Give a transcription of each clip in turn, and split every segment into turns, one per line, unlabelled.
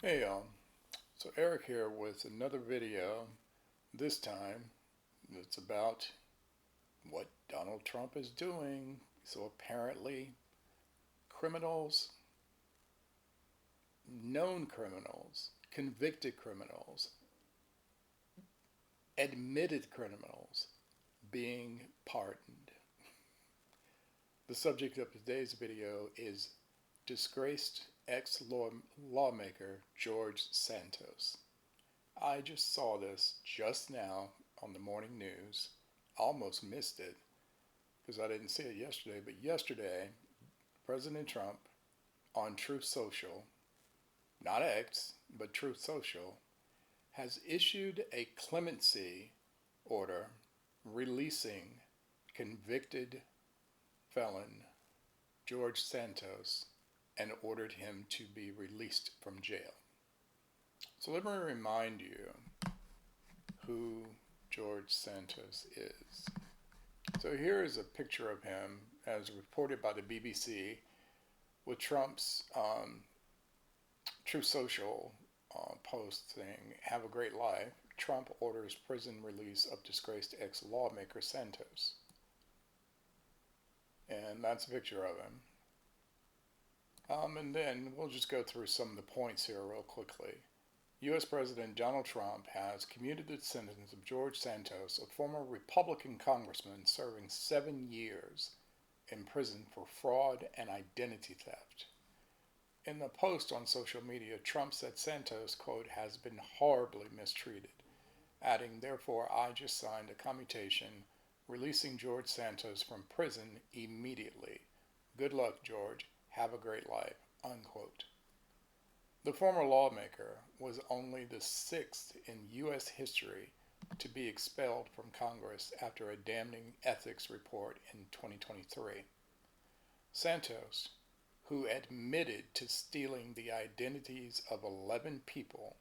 Hey, so Eric here with another video. This time, it's about what Donald Trump is doing. So apparently, criminals, known criminals, convicted criminals, admitted criminals being pardoned. The subject of today's video is disgraced ex-lawmaker George Santos. I just saw this just now on the morning news. Almost missed it because I didn't see it yesterday. But yesterday, President Trump on Truth Social, not X, but Truth Social, has issued a clemency order releasing convicted felon George Santos and ordered him to be released from jail. So let me remind you who George Santos is. So here is a picture of him as reported by the BBC with Trump's True Social post saying, "Have a great life. Trump orders prison release of disgraced ex-lawmaker Santos." And that's a picture of him. And then we'll just go through some of the points here real quickly. U.S. President Donald Trump has commuted the sentence of George Santos, a former Republican congressman serving 7 years in prison for fraud and identity theft. In the post on social media, Trump said Santos, quote, has been horribly mistreated, adding, therefore, I just signed a commutation releasing George Santos from prison immediately. Good luck, George. Have a great life, unquote. The former lawmaker was only the sixth in U.S. history to be expelled from Congress after a damning ethics report in 2023. Santos, who admitted to stealing the identities of 11 people,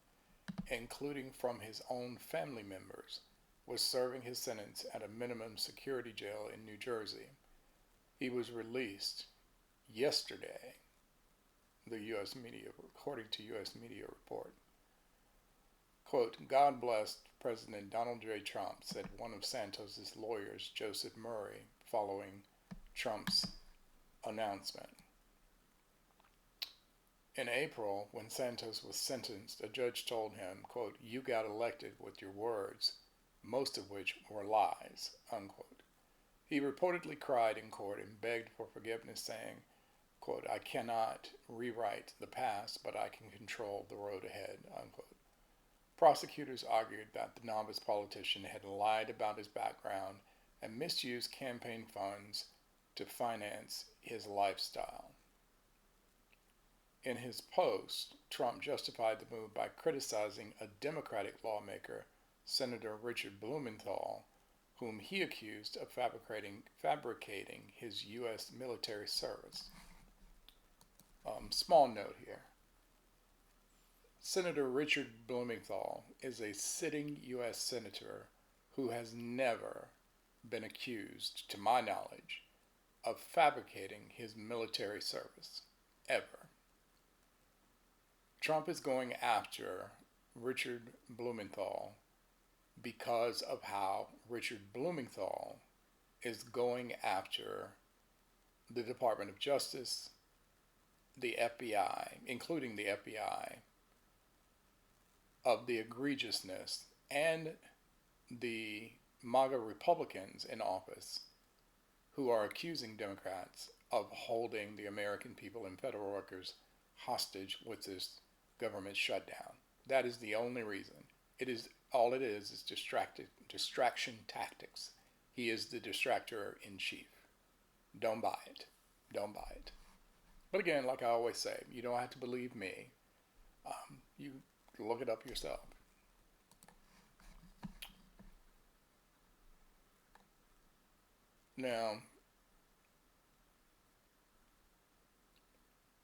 including from his own family members, was serving his sentence at a minimum security jail in New Jersey. He was released yesterday, the U.S. media, according to U.S. media report. Quote, God bless President Donald J. Trump, said one of Santos's lawyers, Joseph Murray, following Trump's announcement. In April, when Santos was sentenced, a judge told him, quote, you got elected with your words, most of which were lies, unquote. He reportedly cried in court and begged for forgiveness, saying, quote, I cannot rewrite the past, but I can control the road ahead, unquote. Prosecutors argued that the novice politician had lied about his background and misused campaign funds to finance his lifestyle. In his post, Trump justified the move by criticizing a Democratic lawmaker, Senator Richard Blumenthal, whom he accused of fabricating his U.S. military service. Small note here. Senator Richard Blumenthal is a sitting U.S. senator who has never been accused, to my knowledge, of fabricating his military service, ever. Trump is going after Richard Blumenthal because of how Richard Blumenthal is going after the Department of Justice, the FBI, including the FBI, of the egregiousness and the MAGA Republicans in office who are accusing Democrats of holding the American people and federal workers hostage with this government shutdown. That is the only reason. All it is distraction tactics. He is the distractor in chief. Don't buy it. Don't buy it. But again, like I always say, you don't have to believe me. You look it up yourself. Now,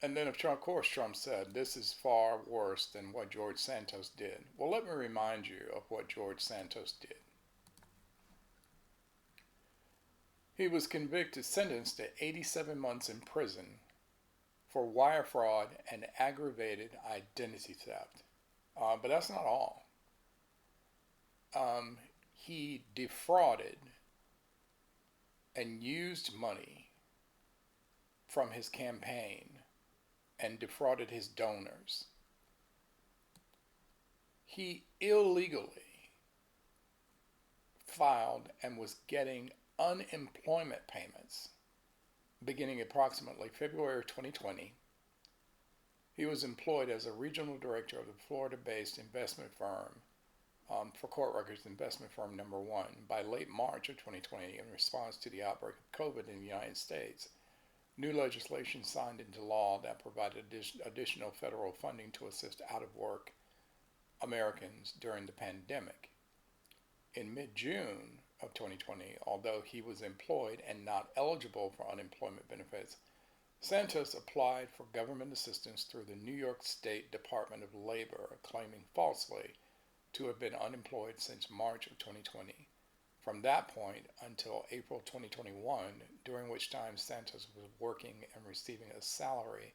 and then of course Trump said this is far worse than what George Santos did. Well, let me remind you of what George Santos did. He was sentenced to 87 months in prison for wire fraud and aggravated identity theft. But that's not all. He defrauded and used money from his campaign and defrauded his donors. He illegally filed and was getting unemployment payments beginning approximately February 2020. He was employed as a regional director of the Florida-based investment firm, for court records, investment firm number one, by late March of 2020 in response to the outbreak of COVID in the United States. New legislation signed into law that provided additional federal funding to assist out-of-work Americans during the pandemic. In mid-June of 2020, although he was employed and not eligible for unemployment benefits, Santos applied for government assistance through the New York State Department of Labor, claiming falsely to have been unemployed since March of 2020. From that point until April 2021, during which time Santos was working and receiving a salary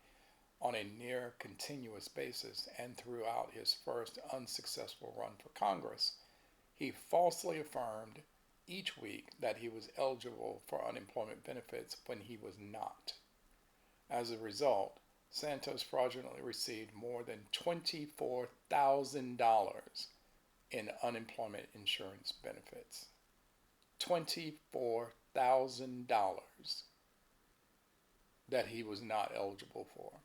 on a near continuous basis, and throughout his first unsuccessful run for Congress, he falsely affirmed each week that he was eligible for unemployment benefits when he was not. As a result, Santos fraudulently received more than $24,000 in unemployment insurance benefits. $24,000 that he was not eligible for.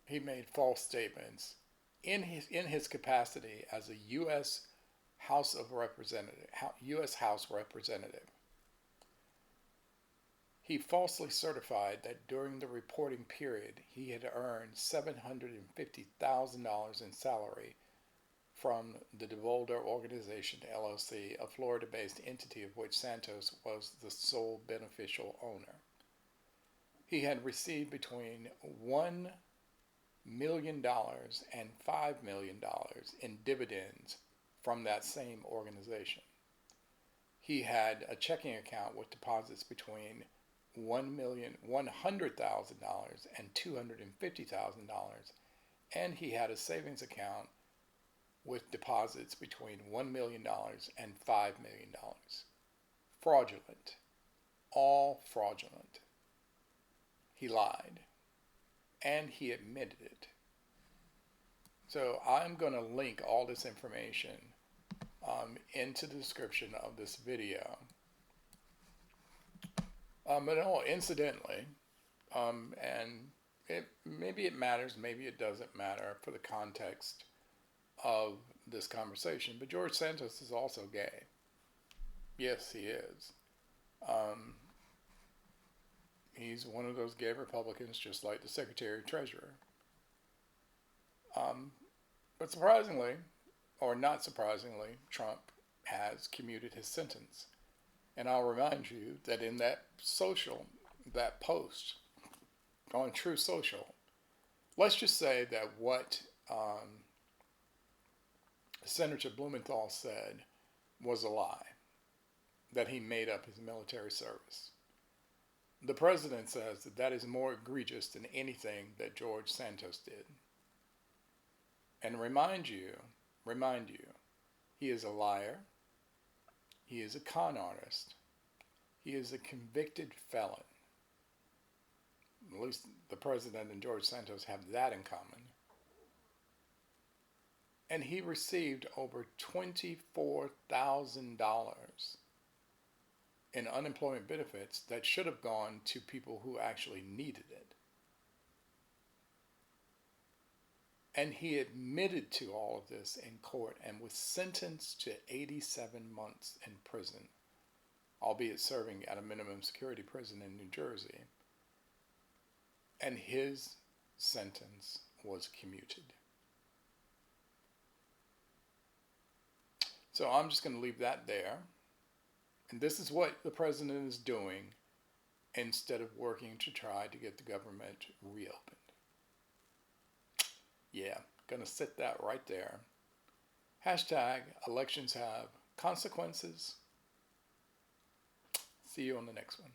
He made false statements in his capacity as a U.S. House Representative. He falsely certified that during the reporting period he had earned $750,000 in salary from the DeVolder Organization, LLC, a Florida-based entity of which Santos was the sole beneficial owner. He had received between $1 million and $5 million in dividends from that same organization. He had a checking account with deposits between $100,000 and $250,000, and he had a savings account with deposits between $1 million and $5 million. Fraudulent. All fraudulent. He lied. And he admitted it. So I'm going to link all this information into the description of this video. But incidentally, and maybe it matters, maybe it doesn't matter for the context of this conversation, but George Santos is also gay. Yes, he is. He's one of those gay Republicans, just like the Secretary of Treasurer. But surprisingly, or not surprisingly, Trump has commuted his sentence. And I'll remind you that in that post on True Social, let's just say that what Senator Blumenthal said was a lie, that he made up his military service. The president says that that is more egregious than anything that George Santos did. And remind you, he is a liar. He is a con artist. He is a convicted felon. At least the president and George Santos have that in common. And he received over $24,000 in unemployment benefits that should have gone to people who actually needed it. And he admitted to all of this in court and was sentenced to 87 months in prison, albeit serving at a minimum security prison in New Jersey. And his sentence was commuted. So I'm just going to leave that there. And this is what the president is doing instead of working to try to get the government reopened. Yeah, gonna set that right there. Hashtag elections have consequences. See you on the next one.